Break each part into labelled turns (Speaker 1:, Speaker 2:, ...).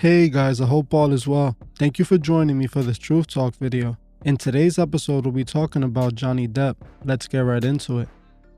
Speaker 1: Hey guys, I hope all is well. Thank you for joining me for this Truth Talk video. In today's episode, we'll be talking about Johnny Depp. Let's get right into it.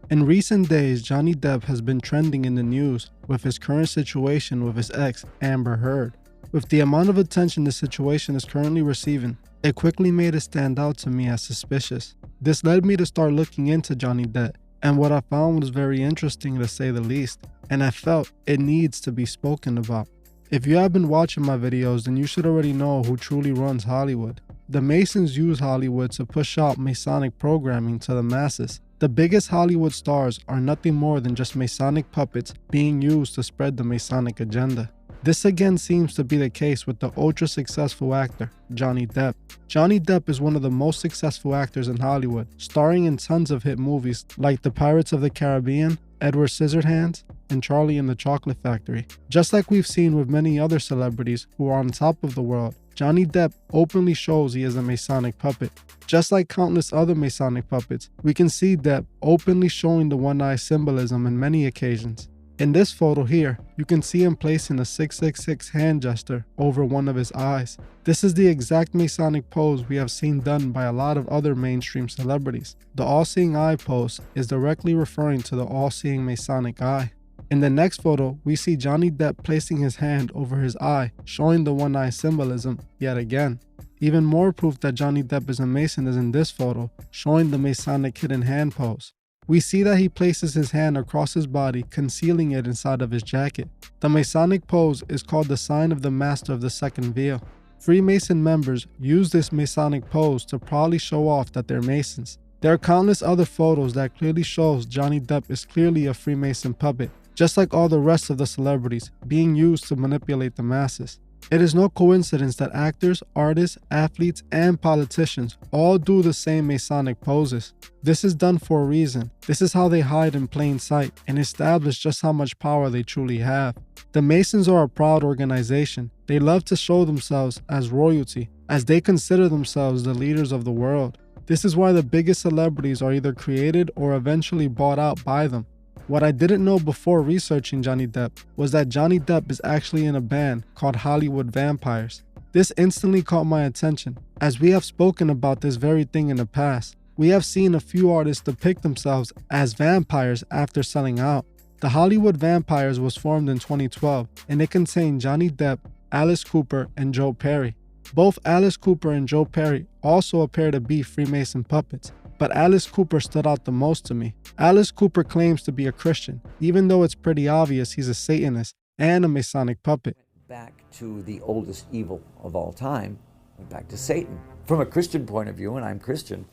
Speaker 1: In recent days, Johnny Depp has been trending in the news with his current situation with his ex, Amber Heard. With the amount of attention the situation is currently receiving, it quickly made it stand out to me as suspicious. This led me to start looking into Johnny Depp, and what I found was very interesting to say the least, and I felt it needs to be spoken about. If you have been watching my videos, then you should already know who truly runs Hollywood. The Masons use Hollywood to push out Masonic programming to the masses. The biggest Hollywood stars are nothing more than just Masonic puppets being used to spread the Masonic agenda. This again seems to be the case with the ultra successful actor, Johnny Depp. Johnny Depp is one of the most successful actors in Hollywood, starring in tons of hit movies like The Pirates of the Caribbean, Edward Scissorhands, and Charlie and the Chocolate Factory. Just like we've seen with many other celebrities who are on top of the world, Johnny Depp openly shows he is a Masonic puppet. Just like countless other Masonic puppets, we can see Depp openly showing the one-eye symbolism in many occasions. In this photo here, you can see him placing a 666 hand gesture over one of his eyes. This is the exact Masonic pose we have seen done by a lot of other mainstream celebrities. The all-seeing eye pose is directly referring to the all-seeing Masonic eye. In the next photo, we see Johnny Depp placing his hand over his eye, showing the one-eye symbolism yet again. Even more proof that Johnny Depp is a Mason is in this photo, showing the Masonic hidden hand pose. We see that he places his hand across his body, concealing it inside of his jacket. The Masonic pose is called the sign of the Master of the Second Veil. Freemason members use this Masonic pose to proudly show off that they're Masons. There are countless other photos that clearly shows Johnny Depp is clearly a Freemason puppet, just like all the rest of the celebrities being used to manipulate the masses. It is no coincidence that actors, artists, athletes, and politicians all do the same Masonic poses. This is done for a reason. This is how they hide in plain sight and establish just how much power they truly have. The Masons are a proud organization. They love to show themselves as royalty, as they consider themselves the leaders of the world. This is why the biggest celebrities are either created or eventually bought out by them. What I didn't know before researching Johnny Depp was that Johnny Depp is actually in a band called Hollywood Vampires. This instantly caught my attention, as we have spoken about this very thing in the past. We have seen a few artists depict themselves as vampires after selling out. The Hollywood Vampires was formed in 2012, and it contained Johnny Depp, Alice Cooper, and Joe Perry. Both Alice Cooper and Joe Perry also appear to be Freemason puppets, but Alice Cooper stood out the most to me. Alice Cooper claims to be a Christian, even though it's pretty obvious he's a Satanist and a Masonic puppet.
Speaker 2: Back to the oldest evil of all time, went back to Satan. From a Christian point of view, and I'm Christian,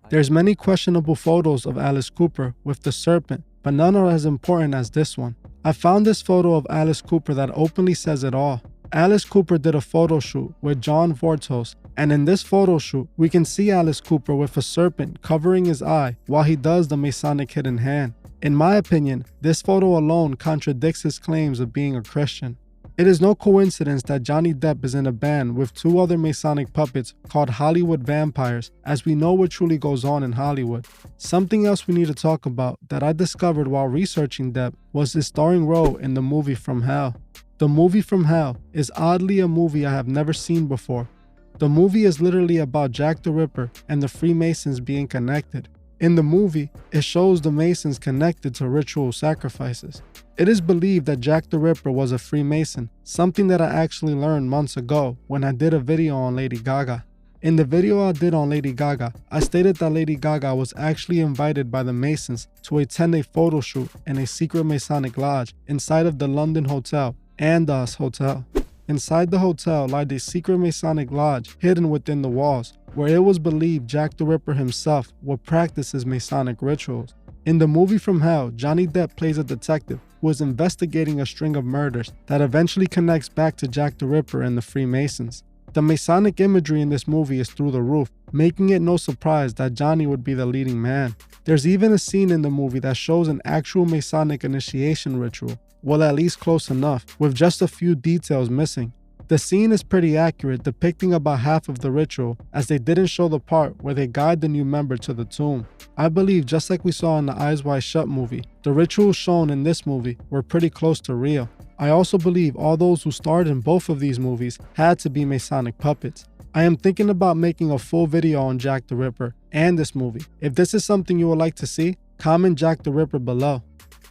Speaker 1: There's many questionable photos of Alice Cooper with the serpent, but none are as important as this one. I found this photo of Alice Cooper that openly says it all. Alice Cooper did a photo shoot with John Vortos, and in this photo shoot, we can see Alice Cooper with a serpent covering his eye while he does the Masonic hidden hand. In my opinion, this photo alone contradicts his claims of being a Christian. It is no coincidence that Johnny Depp is in a band with two other Masonic puppets called Hollywood Vampires, as we know what truly goes on in Hollywood. Something else we need to talk about that I discovered while researching Depp was his starring role in the movie From Hell. The movie From Hell is oddly a movie I have never seen before. The movie is literally about Jack the Ripper and the Freemasons being connected. In the movie, it shows the Masons connected to ritual sacrifices. It is believed that Jack the Ripper was a Freemason, something that I actually learned months ago when I did a video on Lady Gaga. In the video I did on Lady Gaga, I stated that Lady Gaga was actually invited by the Masons to attend a photo shoot in a secret Masonic lodge inside of the London Hotel, Andaz Hotel. Inside the hotel lied a secret Masonic lodge hidden within the walls, where it was believed Jack the Ripper himself would practice his Masonic rituals. In the movie From Hell, Johnny Depp plays a detective who is investigating a string of murders that eventually connects back to Jack the Ripper and the Freemasons. The Masonic imagery in this movie is through the roof, making it no surprise that Johnny would be the leading man. There's even a scene in the movie that shows an actual Masonic initiation ritual, well, at least close enough, with just a few details missing. The scene is pretty accurate, depicting about half of the ritual, as they didn't show the part where they guide the new member to the tomb. I believe, just like we saw in the Eyes Wide Shut movie, the rituals shown in this movie were pretty close to real. I also believe all those who starred in both of these movies had to be Masonic puppets. I am thinking about making a full video on Jack the Ripper and this movie. If this is something you would like to see, comment Jack the Ripper below.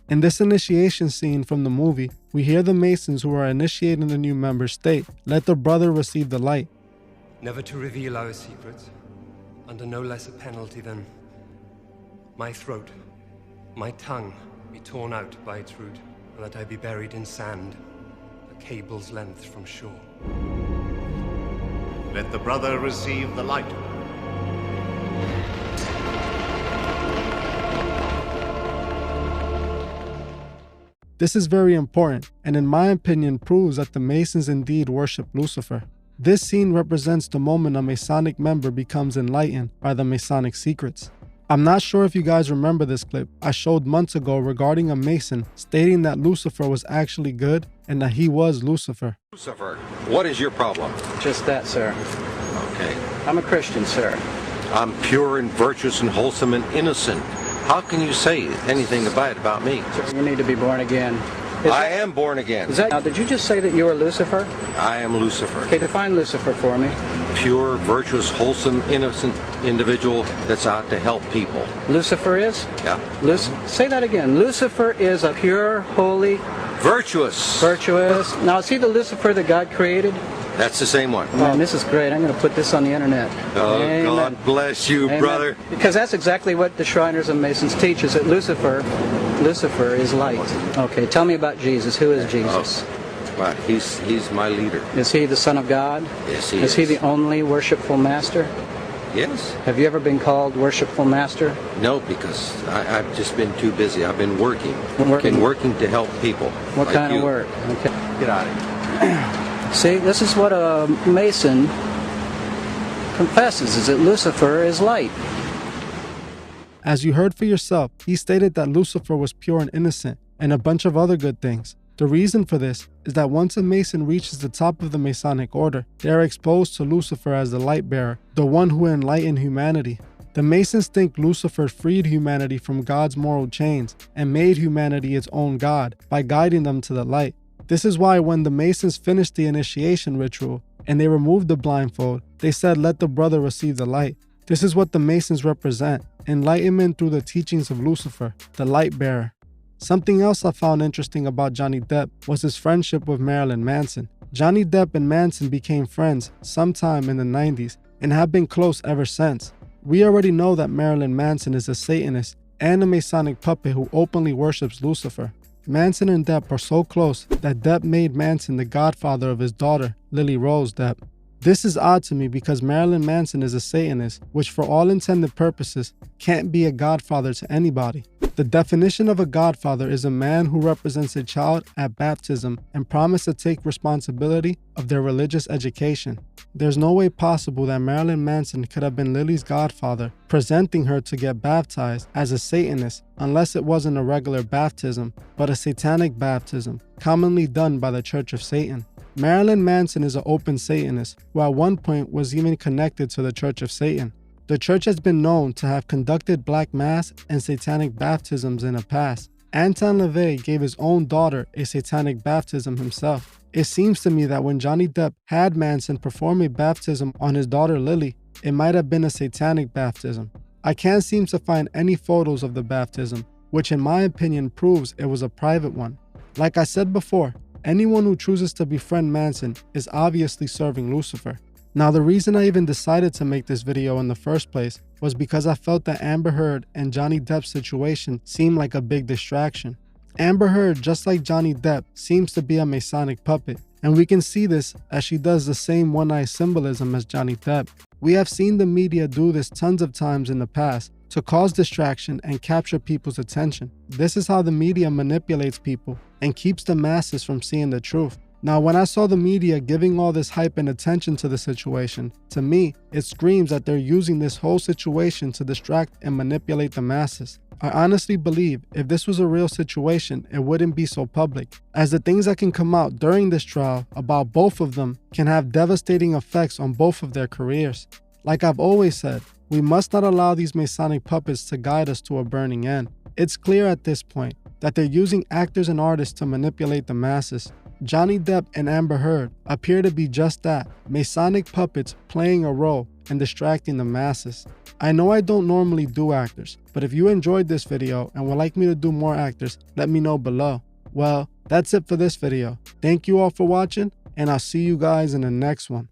Speaker 1: In this initiation scene from the movie, we hear the Masons who are initiating the new members state, "Let the brother receive the light."
Speaker 3: Never to reveal our secrets, under no less a penalty than my throat, my tongue be torn out by its root, and that I be buried in sand, a cable's length from shore.
Speaker 4: Let the brother receive the light.
Speaker 1: This is very important, and in my opinion proves that the Masons indeed worship Lucifer. This scene represents the moment a Masonic member becomes enlightened by the Masonic secrets. I'm not sure if you guys remember this clip I showed months ago regarding a Mason stating that Lucifer was actually good and that he was Lucifer.
Speaker 5: Lucifer, what is your problem?
Speaker 6: Just that, sir.
Speaker 5: Okay.
Speaker 6: I'm a Christian, sir.
Speaker 5: I'm pure and virtuous and wholesome and innocent. How can you say anything bad about me?
Speaker 6: Sir, you need to be born again.
Speaker 5: I am born again.
Speaker 6: Now, did you just say that you are Lucifer?
Speaker 5: I am Lucifer.
Speaker 6: Okay, define Lucifer for me.
Speaker 5: Pure, virtuous, wholesome, innocent individual that's out to help people.
Speaker 6: Lucifer is?
Speaker 5: Yeah.
Speaker 6: Say that again. Lucifer is a pure, holy,
Speaker 5: Virtuous.
Speaker 6: virtuous. Now, is he the Lucifer that God created?
Speaker 5: That's the same one.
Speaker 6: Man, this is great. I'm going to put this on the internet.
Speaker 5: Oh,
Speaker 6: Amen.
Speaker 5: God bless you,
Speaker 6: Amen.
Speaker 5: brother.
Speaker 6: Because that's exactly what the Shriners and Masons teach, is that Lucifer is light. Okay, tell me about Jesus. Who is Jesus?
Speaker 5: Well, he's my leader.
Speaker 6: Is he the Son of God?
Speaker 5: Yes, he is.
Speaker 6: Is he the only worshipful master?
Speaker 5: Yes.
Speaker 6: Have you ever been called worshipful master?
Speaker 5: No, because I've just been too busy. I've been working.
Speaker 6: Working.
Speaker 5: Been working to help people.
Speaker 6: What
Speaker 5: like
Speaker 6: kind
Speaker 5: you.
Speaker 6: of work? Okay.
Speaker 5: Get out of here.
Speaker 6: See, this is what a Mason confesses, is that Lucifer is light.
Speaker 1: As you heard for yourself, he stated that Lucifer was pure and innocent, and a bunch of other good things. The reason for this is that once a Mason reaches the top of the Masonic order, they are exposed to Lucifer as the light bearer, the one who enlightened humanity. The Masons think Lucifer freed humanity from God's moral chains and made humanity its own God by guiding them to the light. This is why when the Masons finished the initiation ritual and they removed the blindfold, they said, "Let the brother receive the light." This is what the Masons represent, enlightenment through the teachings of Lucifer, the light bearer. Something else I found interesting about Johnny Depp was his friendship with Marilyn Manson. Johnny Depp and Manson became friends sometime in the 90s and have been close ever since. We already know that Marilyn Manson is a Satanist and a Masonic puppet who openly worships Lucifer. Manson and Depp are so close that Depp made Manson the godfather of his daughter, Lily Rose Depp. This is odd to me because Marilyn Manson is a Satanist, which for all intended purposes can't be a godfather to anybody. The definition of a godfather is a man who represents a child at baptism and promises to take responsibility of their religious education. There's no way possible that Marilyn Manson could have been Lily's godfather, presenting her to get baptized as a Satanist unless it wasn't a regular baptism, but a satanic baptism, commonly done by the Church of Satan. Marilyn Manson is an open Satanist, who at one point was even connected to the Church of Satan. The church has been known to have conducted black mass and satanic baptisms in the past. Anton LaVey gave his own daughter a satanic baptism himself. It seems to me that when Johnny Depp had Manson perform a baptism on his daughter Lily, it might have been a satanic baptism. I can't seem to find any photos of the baptism, which in my opinion proves it was a private one. Like I said before, anyone who chooses to befriend Manson is obviously serving Lucifer. Now, the reason I even decided to make this video in the first place was because I felt that Amber Heard and Johnny Depp's situation seemed like a big distraction. Amber Heard, just like Johnny Depp, seems to be a Masonic puppet, and we can see this as she does the same one-eye symbolism as Johnny Depp. We have seen the media do this tons of times in the past to cause distraction and capture people's attention. This is how the media manipulates people and keeps the masses from seeing the truth. Now, when I saw the media giving all this hype and attention to the situation, to me, it screams that they're using this whole situation to distract and manipulate the masses. I honestly believe if this was a real situation, it wouldn't be so public, as the things that can come out during this trial about both of them can have devastating effects on both of their careers. Like I've always said, we must not allow these Masonic puppets to guide us to a burning end. It's clear at this point that they're using actors and artists to manipulate the masses. Johnny Depp and Amber Heard appear to be just that, Masonic puppets playing a role and distracting the masses. I know I don't normally do actors, but if you enjoyed this video and would like me to do more actors, let me know below. Well, that's it for this video. Thank you all for watching, and I'll see you guys in the next one.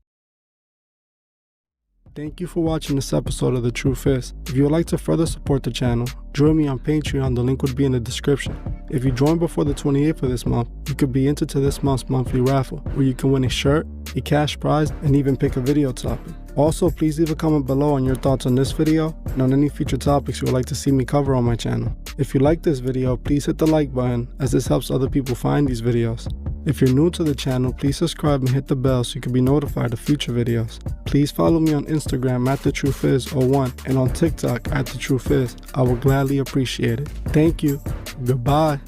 Speaker 1: Thank you for watching this episode of The Truth Is. If you would like to further support the channel, join me on Patreon, the link would be in the description. If you join before the 28th of this month, you could be entered to this month's monthly raffle, where you can win a shirt, a cash prize, and even pick a video topic. Also, please leave a comment below on your thoughts on this video and on any future topics you would like to see me cover on my channel. If you like this video, please hit the like button, as this helps other people find these videos. If you're new to the channel, please subscribe and hit the bell so you can be notified of future videos. Please follow me on Instagram at TheTruthIs01 and on TikTok at TheTruthIs. I will gladly appreciate it. Thank you. Goodbye.